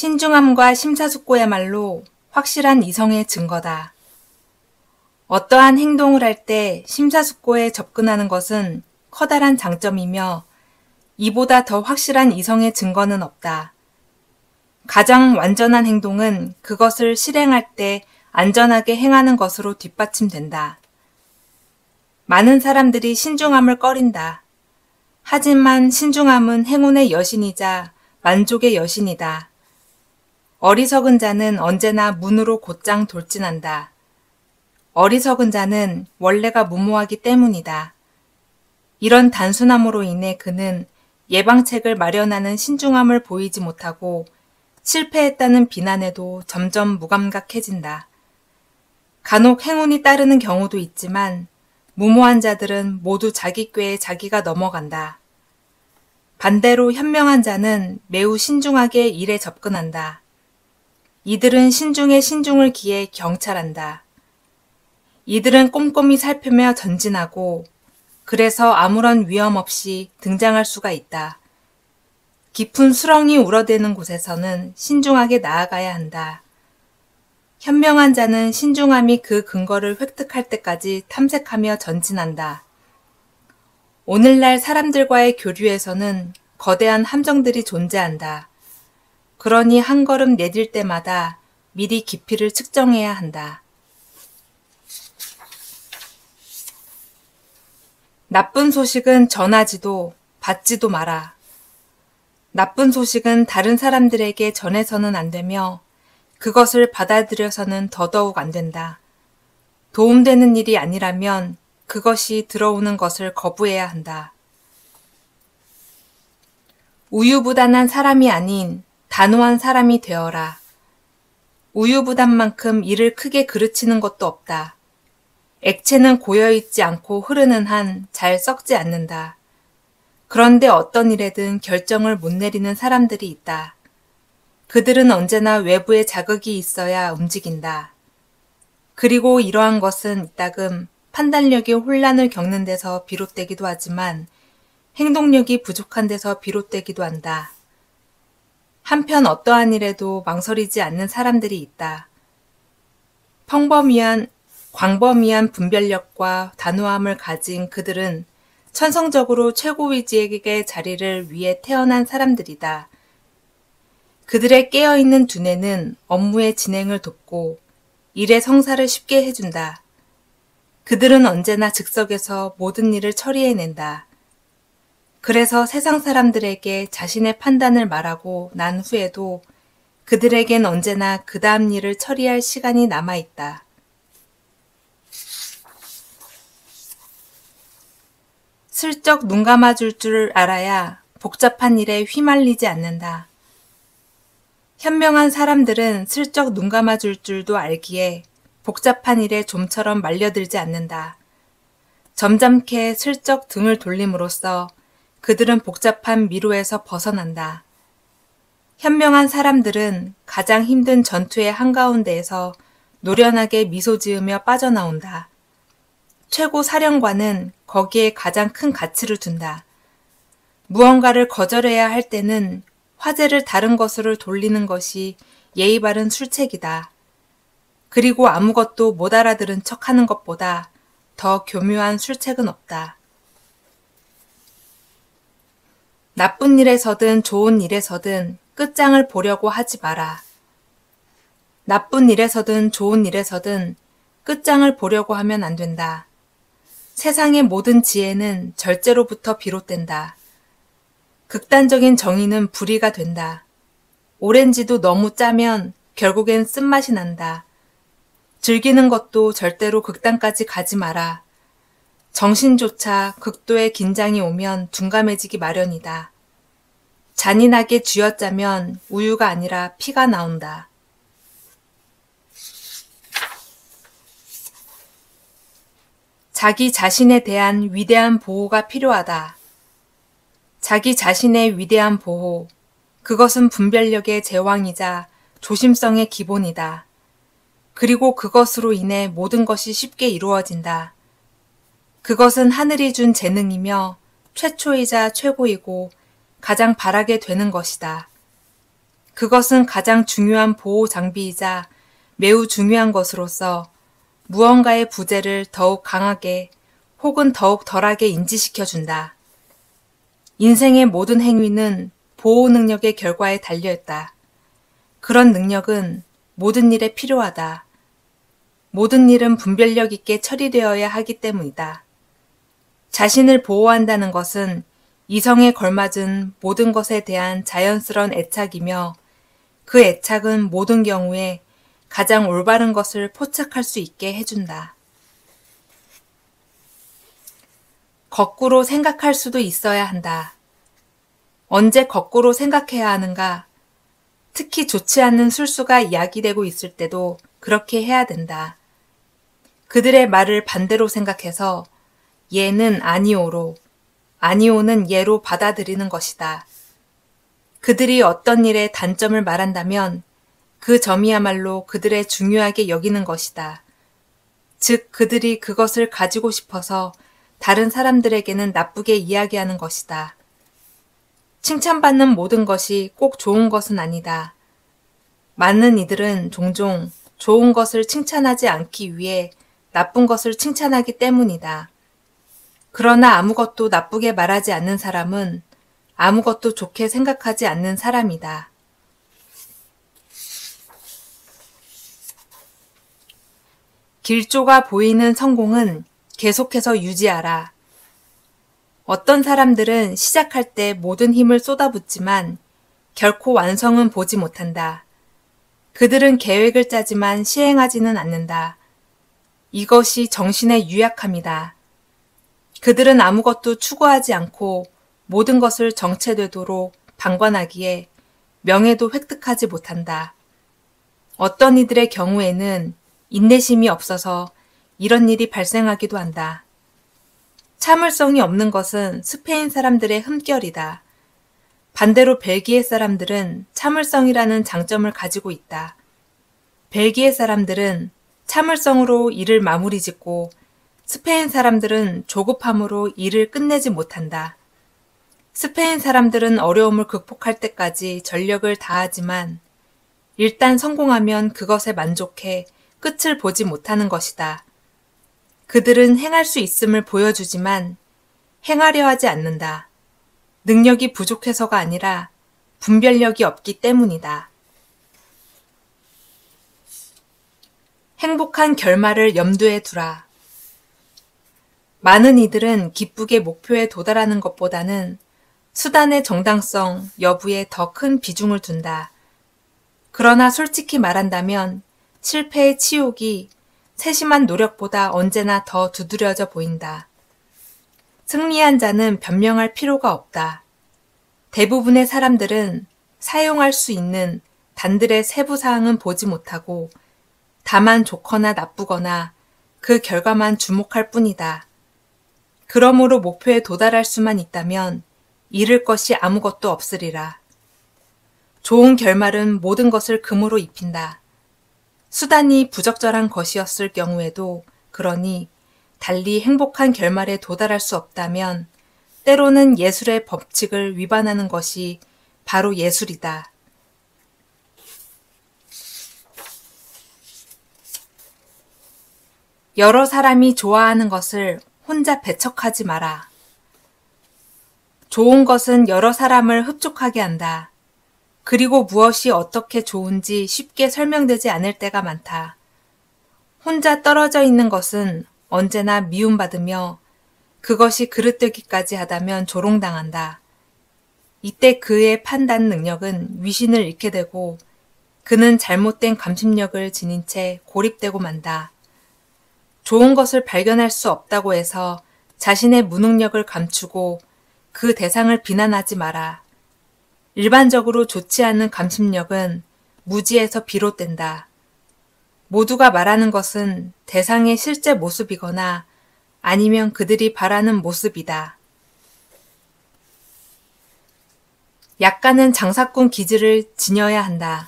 신중함과 심사숙고야말로 확실한 이성의 증거다. 어떠한 행동을 할 때 심사숙고에 접근하는 것은 커다란 장점이며 이보다 더 확실한 이성의 증거는 없다. 가장 완전한 행동은 그것을 실행할 때 안전하게 행하는 것으로 뒷받침된다. 많은 사람들이 신중함을 꺼린다. 하지만 신중함은 행운의 여신이자 만족의 여신이다. 어리석은 자는 언제나 문으로 곧장 돌진한다. 어리석은 자는 원래가 무모하기 때문이다. 이런 단순함으로 인해 그는 예방책을 마련하는 신중함을 보이지 못하고 실패했다는 비난에도 점점 무감각해진다. 간혹 행운이 따르는 경우도 있지만 무모한 자들은 모두 자기 꾀에 자기가 넘어간다. 반대로 현명한 자는 매우 신중하게 일에 접근한다. 이들은 신중에 신중을 기해 경찰한다. 이들은 꼼꼼히 살피며 전진하고 그래서 아무런 위험 없이 등장할 수가 있다. 깊은 수렁이 우러대는 곳에서는 신중하게 나아가야 한다. 현명한 자는 신중함이 그 근거를 획득할 때까지 탐색하며 전진한다. 오늘날 사람들과의 교류에서는 거대한 함정들이 존재한다. 그러니 한 걸음 내딜 때마다 미리 깊이를 측정해야 한다. 나쁜 소식은 전하지도 받지도 마라. 나쁜 소식은 다른 사람들에게 전해서는 안 되며 그것을 받아들여서는 더더욱 안 된다. 도움되는 일이 아니라면 그것이 들어오는 것을 거부해야 한다. 우유부단한 사람이 아닌 단호한 사람이 되어라. 우유부단만큼 이를 크게 그르치는 것도 없다. 액체는 고여있지 않고 흐르는 한 잘 썩지 않는다. 그런데 어떤 일에든 결정을 못 내리는 사람들이 있다. 그들은 언제나 외부의 자극이 있어야 움직인다. 그리고 이러한 것은 이따금 판단력이 혼란을 겪는 데서 비롯되기도 하지만 행동력이 부족한 데서 비롯되기도 한다. 한편 어떠한 일에도 망설이지 않는 사람들이 있다. 광범위한 분별력과 단호함을 가진 그들은 천성적으로 최고위직의 자리를 위해 태어난 사람들이다. 그들의 깨어있는 두뇌는 업무의 진행을 돕고 일의 성사를 쉽게 해준다. 그들은 언제나 즉석에서 모든 일을 처리해낸다. 그래서 세상 사람들에게 자신의 판단을 말하고 난 후에도 그들에겐 언제나 그 다음 일을 처리할 시간이 남아있다. 슬쩍 눈 감아줄 줄 알아야 복잡한 일에 휘말리지 않는다. 현명한 사람들은 슬쩍 눈 감아줄 줄도 알기에 복잡한 일에 좀처럼 말려들지 않는다. 점잖게 슬쩍 등을 돌림으로써 그들은 복잡한 미로에서 벗어난다. 현명한 사람들은 가장 힘든 전투의 한가운데에서 노련하게 미소 지으며 빠져나온다. 최고 사령관은 거기에 가장 큰 가치를 둔다. 무언가를 거절해야 할 때는 화제를 다른 것으로 돌리는 것이 예의 바른 술책이다. 그리고 아무것도 못 알아들은 척하는 것보다 더 교묘한 술책은 없다. 나쁜 일에서든 좋은 일에서든 끝장을 보려고 하지 마라. 나쁜 일에서든 좋은 일에서든 끝장을 보려고 하면 안 된다. 세상의 모든 지혜는 절제로부터 비롯된다. 극단적인 정의는 불의가 된다. 오렌지도 너무 짜면 결국엔 쓴맛이 난다. 즐기는 것도 절대로 극단까지 가지 마라. 정신조차 극도의 긴장이 오면 둔감해지기 마련이다. 잔인하게 쥐어짜면 우유가 아니라 피가 나온다. 자기 자신에 대한 위대한 보호가 필요하다. 자기 자신의 위대한 보호, 그것은 분별력의 제왕이자 조심성의 기본이다. 그리고 그것으로 인해 모든 것이 쉽게 이루어진다. 그것은 하늘이 준 재능이며 최초이자 최고이고 가장 바라게 되는 것이다. 그것은 가장 중요한 보호 장비이자 매우 중요한 것으로서 무언가의 부재를 더욱 강하게 혹은 더욱 덜하게 인지시켜준다. 인생의 모든 행위는 보호 능력의 결과에 달려있다. 그런 능력은 모든 일에 필요하다. 모든 일은 분별력 있게 처리되어야 하기 때문이다. 자신을 보호한다는 것은 이성에 걸맞은 모든 것에 대한 자연스러운 애착이며 그 애착은 모든 경우에 가장 올바른 것을 포착할 수 있게 해준다. 거꾸로 생각할 수도 있어야 한다. 언제 거꾸로 생각해야 하는가? 특히 좋지 않은 술수가 이야기되고 있을 때도 그렇게 해야 된다. 그들의 말을 반대로 생각해서 예는 아니오로, 아니오는 예로 받아들이는 것이다. 그들이 어떤 일에 단점을 말한다면 그 점이야말로 그들의 중요하게 여기는 것이다. 즉, 그들이 그것을 가지고 싶어서 다른 사람들에게는 나쁘게 이야기하는 것이다. 칭찬받는 모든 것이 꼭 좋은 것은 아니다. 많은 이들은 종종 좋은 것을 칭찬하지 않기 위해 나쁜 것을 칭찬하기 때문이다. 그러나 아무것도 나쁘게 말하지 않는 사람은 아무것도 좋게 생각하지 않는 사람이다. 길조가 보이는 성공은 계속해서 유지하라. 어떤 사람들은 시작할 때 모든 힘을 쏟아붓지만 결코 완성은 보지 못한다. 그들은 계획을 짜지만 시행하지는 않는다. 이것이 정신의 유약함이다. 그들은 아무것도 추구하지 않고 모든 것을 정체되도록 방관하기에 명예도 획득하지 못한다. 어떤 이들의 경우에는 인내심이 없어서 이런 일이 발생하기도 한다. 참을성이 없는 것은 스페인 사람들의 흠결이다. 반대로 벨기에 사람들은 참을성이라는 장점을 가지고 있다. 벨기에 사람들은 참을성으로 일을 마무리 짓고 스페인 사람들은 조급함으로 일을 끝내지 못한다. 스페인 사람들은 어려움을 극복할 때까지 전력을 다하지만 일단 성공하면 그것에 만족해 끝을 보지 못하는 것이다. 그들은 행할 수 있음을 보여주지만 행하려 하지 않는다. 능력이 부족해서가 아니라 분별력이 없기 때문이다. 행복한 결말을 염두에 두라. 많은 이들은 기쁘게 목표에 도달하는 것보다는 수단의 정당성 여부에 더 큰 비중을 둔다. 그러나 솔직히 말한다면 실패의 치욕이 세심한 노력보다 언제나 더 두드려져 보인다. 승리한 자는 변명할 필요가 없다. 대부분의 사람들은 사용할 수 있는 단들의 세부 사항은 보지 못하고 다만 좋거나 나쁘거나 그 결과만 주목할 뿐이다. 그러므로 목표에 도달할 수만 있다면 잃을 것이 아무것도 없으리라. 좋은 결말은 모든 것을 금으로 입힌다. 수단이 부적절한 것이었을 경우에도 그러니 달리 행복한 결말에 도달할 수 없다면 때로는 예술의 법칙을 위반하는 것이 바로 예술이다. 여러 사람이 좋아하는 것을 혼자 배척하지 마라. 좋은 것은 여러 사람을 흡족하게 한다. 그리고 무엇이 어떻게 좋은지 쉽게 설명되지 않을 때가 많다. 혼자 떨어져 있는 것은 언제나 미움받으며 그것이 그릇되기까지 하다면 조롱당한다. 이때 그의 판단 능력은 위신을 잃게 되고 그는 잘못된 감심력을 지닌 채 고립되고 만다. 좋은 것을 발견할 수 없다고 해서 자신의 무능력을 감추고 그 대상을 비난하지 마라. 일반적으로 좋지 않은 감심력은 무지에서 비롯된다. 모두가 말하는 것은 대상의 실제 모습이거나 아니면 그들이 바라는 모습이다. 약간은 장사꾼 기질을 지녀야 한다.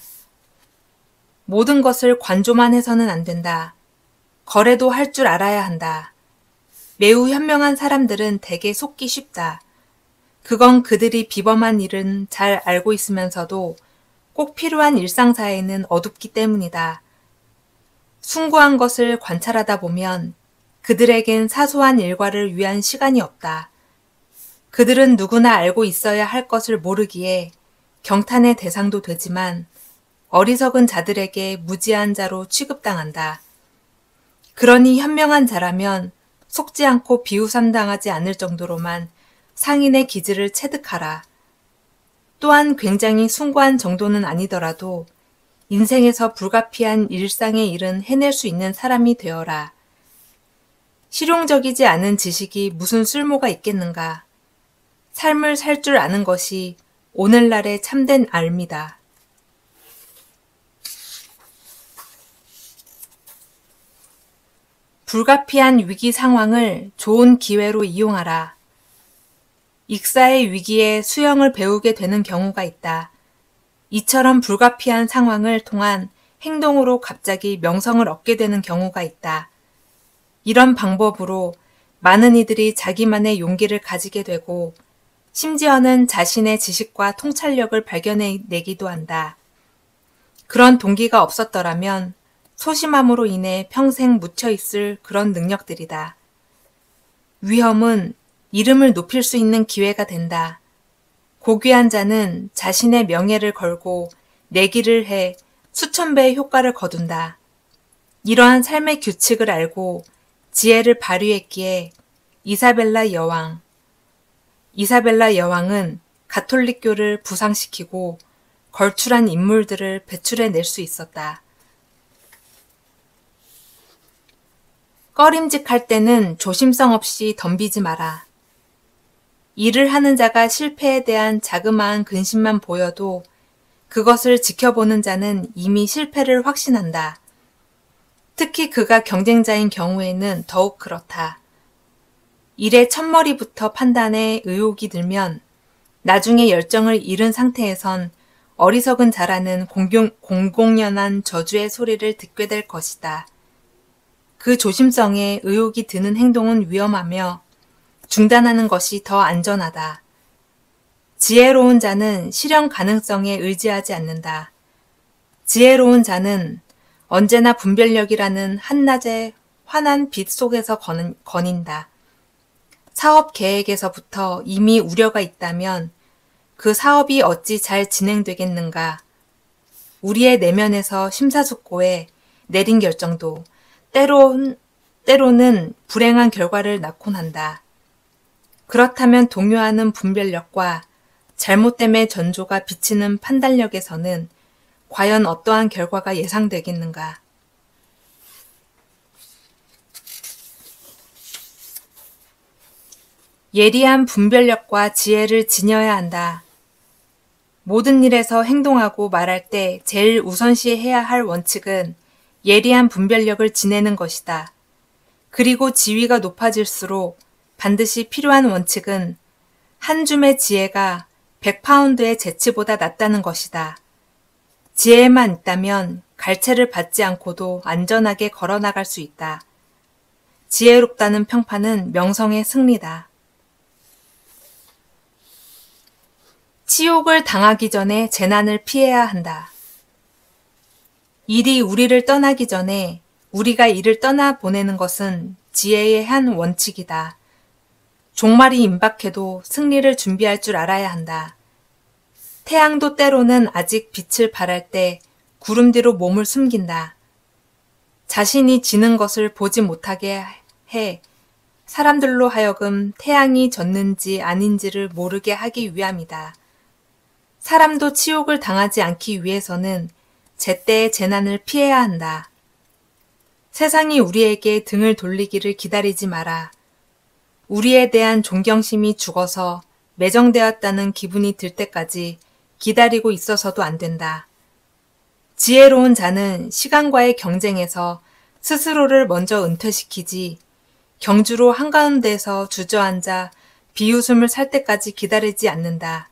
모든 것을 관조만 해서는 안 된다. 거래도 할 줄 알아야 한다. 매우 현명한 사람들은 대개 속기 쉽다. 그건 그들이 비범한 일은 잘 알고 있으면서도 꼭 필요한 일상사에는 어둡기 때문이다. 숭고한 것을 관찰하다 보면 그들에겐 사소한 일과를 위한 시간이 없다. 그들은 누구나 알고 있어야 할 것을 모르기에 경탄의 대상도 되지만 어리석은 자들에게 무지한 자로 취급당한다. 그러니 현명한 자라면 속지 않고 비웃삼당하지 않을 정도로만 상인의 기질을 체득하라. 또한 굉장히 숭고한 정도는 아니더라도 인생에서 불가피한 일상의 일은 해낼 수 있는 사람이 되어라. 실용적이지 않은 지식이 무슨 쓸모가 있겠는가. 삶을 살 줄 아는 것이 오늘날의 참된 알미다. 불가피한 위기 상황을 좋은 기회로 이용하라. 익사의 위기에 수영을 배우게 되는 경우가 있다. 이처럼 불가피한 상황을 통한 행동으로 갑자기 명성을 얻게 되는 경우가 있다. 이런 방법으로 많은 이들이 자기만의 용기를 가지게 되고 심지어는 자신의 지식과 통찰력을 발견해내기도 한다. 그런 동기가 없었더라면 소심함으로 인해 평생 묻혀있을 그런 능력들이다. 위험은 이름을 높일 수 있는 기회가 된다. 고귀한 자는 자신의 명예를 걸고 내기를 해 수천 배의 효과를 거둔다. 이러한 삶의 규칙을 알고 지혜를 발휘했기에 이사벨라 여왕은 가톨릭교를 부상시키고 걸출한 인물들을 배출해낼 수 있었다. 꺼림직할 때는 조심성 없이 덤비지 마라. 일을 하는 자가 실패에 대한 자그마한 근심만 보여도 그것을 지켜보는 자는 이미 실패를 확신한다. 특히 그가 경쟁자인 경우에는 더욱 그렇다. 일의 첫머리부터 판단에 의혹이 들면 나중에 열정을 잃은 상태에선 어리석은 자라는 공공연한 저주의 소리를 듣게 될 것이다. 그 조심성에 의혹이 드는 행동은 위험하며 중단하는 것이 더 안전하다. 지혜로운 자는 실현 가능성에 의지하지 않는다. 지혜로운 자는 언제나 분별력이라는 한낮의 환한 빛 속에서 거닌다. 사업 계획에서부터 이미 우려가 있다면 그 사업이 어찌 잘 진행되겠는가. 우리의 내면에서 심사숙고해 내린 결정도 때로는 불행한 결과를 낳곤 한다. 그렇다면 동요하는 분별력과 잘못됨의 전조가 비치는 판단력에서는 과연 어떠한 결과가 예상되겠는가? 예리한 분별력과 지혜를 지녀야 한다. 모든 일에서 행동하고 말할 때 제일 우선시해야 할 원칙은 예리한 분별력을 지내는 것이다. 그리고 지위가 높아질수록 반드시 필요한 원칙은 한 줌의 지혜가 100파운드의 재치보다 낫다는 것이다. 지혜만 있다면 갈채를 받지 않고도 안전하게 걸어나갈 수 있다. 지혜롭다는 평판은 명성의 승리다. 치욕을 당하기 전에 재난을 피해야 한다. 일이 우리를 떠나기 전에 우리가 이를 떠나보내는 것은 지혜의 한 원칙이다. 종말이 임박해도 승리를 준비할 줄 알아야 한다. 태양도 때로는 아직 빛을 발할 때 구름 뒤로 몸을 숨긴다. 자신이 지는 것을 보지 못하게 해 사람들로 하여금 태양이 졌는지 아닌지를 모르게 하기 위함이다. 사람도 치욕을 당하지 않기 위해서는 제때의 재난을 피해야 한다. 세상이 우리에게 등을 돌리기를 기다리지 마라. 우리에 대한 존경심이 죽어서 매정되었다는 기분이 들 때까지 기다리고 있어서도 안 된다. 지혜로운 자는 시간과의 경쟁에서 스스로를 먼저 은퇴시키지 경주로 한가운데서 주저앉아 비웃음을 살 때까지 기다리지 않는다.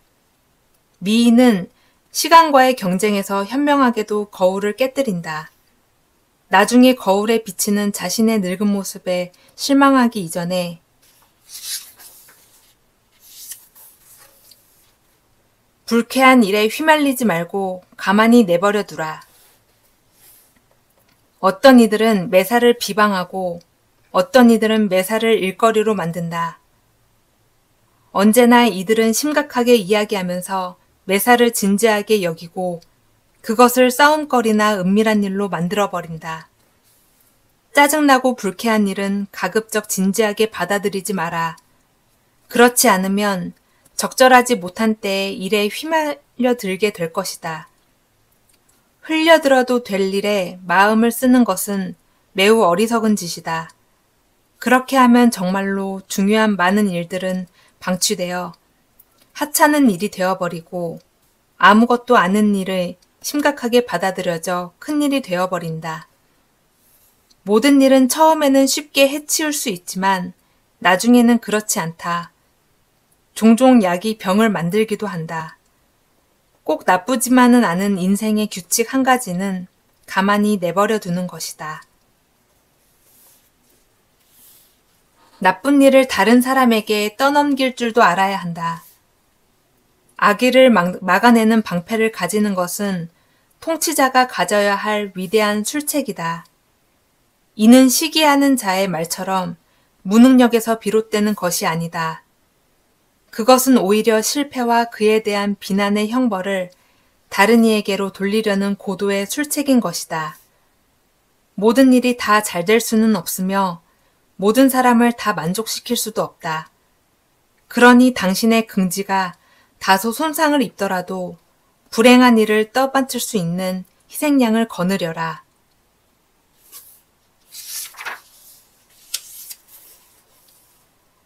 미인은 시간과의 경쟁에서 현명하게도 거울을 깨뜨린다. 나중에 거울에 비치는 자신의 늙은 모습에 실망하기 이전에 불쾌한 일에 휘말리지 말고 가만히 내버려 두라. 어떤 이들은 매사를 비방하고 어떤 이들은 매사를 일거리로 만든다. 언제나 이들은 심각하게 이야기하면서 매사를 진지하게 여기고 그것을 싸움거리나 은밀한 일로 만들어버린다. 짜증나고 불쾌한 일은 가급적 진지하게 받아들이지 마라. 그렇지 않으면 적절하지 못한 때에 일에 휘말려들게 될 것이다. 흘려들어도 될 일에 마음을 쓰는 것은 매우 어리석은 짓이다. 그렇게 하면 정말로 중요한 많은 일들은 방치되어 하찮은 일이 되어버리고 아무것도 아닌 일을 심각하게 받아들여져 큰일이 되어버린다. 모든 일은 처음에는 쉽게 해치울 수 있지만 나중에는 그렇지 않다. 종종 약이 병을 만들기도 한다. 꼭 나쁘지만은 않은 인생의 규칙 한 가지는 가만히 내버려 두는 것이다. 나쁜 일을 다른 사람에게 떠넘길 줄도 알아야 한다. 악의를 막아내는 방패를 가지는 것은 통치자가 가져야 할 위대한 술책이다. 이는 시기하는 자의 말처럼 무능력에서 비롯되는 것이 아니다. 그것은 오히려 실패와 그에 대한 비난의 형벌을 다른 이에게로 돌리려는 고도의 술책인 것이다. 모든 일이 다 잘 될 수는 없으며 모든 사람을 다 만족시킬 수도 없다. 그러니 당신의 긍지가 다소 손상을 입더라도 불행한 일을 떠받칠 수 있는 희생양을 거느려라.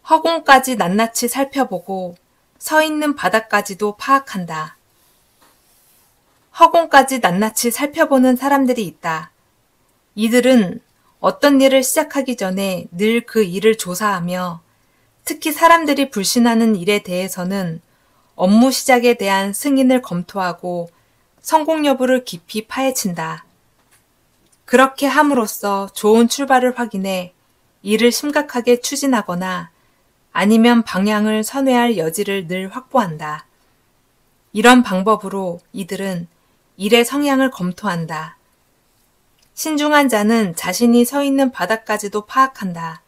허공까지 낱낱이 살펴보고 서 있는 바닥까지도 파악한다. 허공까지 낱낱이 살펴보는 사람들이 있다. 이들은 어떤 일을 시작하기 전에 늘 그 일을 조사하며 특히 사람들이 불신하는 일에 대해서는 업무 시작에 대한 승인을 검토하고 성공 여부를 깊이 파헤친다. 그렇게 함으로써 좋은 출발을 확인해 일을 심각하게 추진하거나 아니면 방향을 선회할 여지를 늘 확보한다. 이런 방법으로 이들은 일의 성향을 검토한다. 신중한 자는 자신이 서 있는 바닥까지도 파악한다.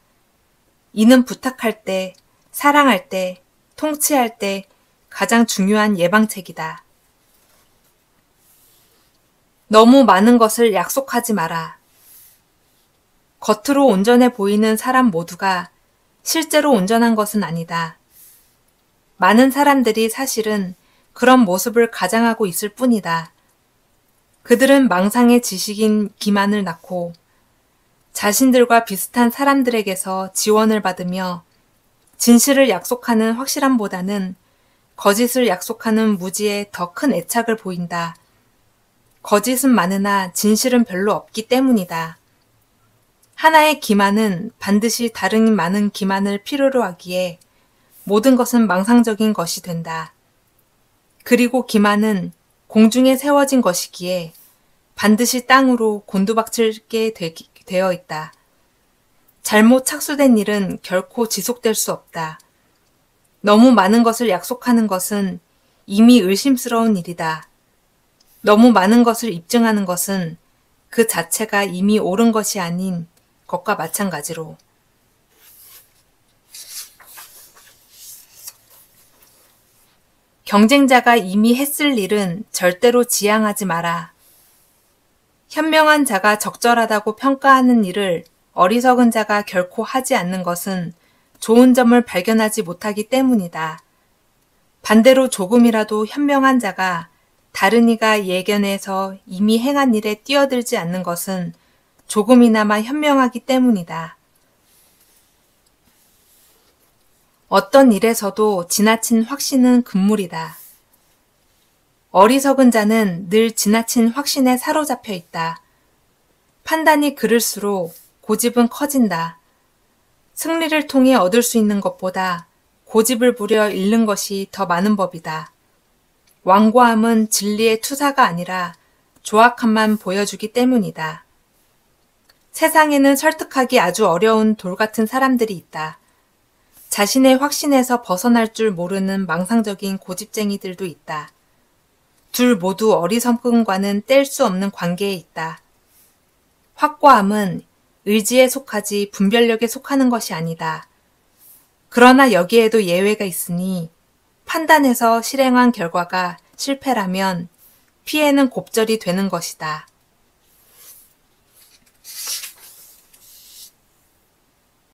이는 부탁할 때, 사랑할 때, 통치할 때 가장 중요한 예방책이다. 너무 많은 것을 약속하지 마라. 겉으로 온전해 보이는 사람 모두가 실제로 온전한 것은 아니다. 많은 사람들이 사실은 그런 모습을 가장하고 있을 뿐이다. 그들은 망상의 지식인 기만을 낳고 자신들과 비슷한 사람들에게서 지원을 받으며 진실을 약속하는 확실함보다는 거짓을 약속하는 무지에 더 큰 애착을 보인다. 거짓은 많으나 진실은 별로 없기 때문이다. 하나의 기만은 반드시 다른 많은 기만을 필요로 하기에 모든 것은 망상적인 것이 된다. 그리고 기만은 공중에 세워진 것이기에 반드시 땅으로 곤두박질게 되어 있다. 잘못 착수된 일은 결코 지속될 수 없다. 너무 많은 것을 약속하는 것은 이미 의심스러운 일이다. 너무 많은 것을 입증하는 것은 그 자체가 이미 옳은 것이 아닌 것과 마찬가지로. 경쟁자가 이미 했을 일은 절대로 지양하지 마라. 현명한 자가 적절하다고 평가하는 일을 어리석은 자가 결코 하지 않는 것은 좋은 점을 발견하지 못하기 때문이다. 반대로 조금이라도 현명한 자가 다른 이가 예견해서 이미 행한 일에 뛰어들지 않는 것은 조금이나마 현명하기 때문이다. 어떤 일에서도 지나친 확신은 금물이다. 어리석은 자는 늘 지나친 확신에 사로잡혀 있다. 판단이 그를수록 고집은 커진다. 승리를 통해 얻을 수 있는 것보다 고집을 부려 잃는 것이 더 많은 법이다. 완고함은 진리의 투사가 아니라 조악함만 보여주기 때문이다. 세상에는 설득하기 아주 어려운 돌 같은 사람들이 있다. 자신의 확신에서 벗어날 줄 모르는 망상적인 고집쟁이들도 있다. 둘 모두 어리석음과는 뗄 수 없는 관계에 있다. 확고함은 의지에 속하지 분별력에 속하는 것이 아니다. 그러나 여기에도 예외가 있으니 판단해서 실행한 결과가 실패라면 피해는 곱절이 되는 것이다.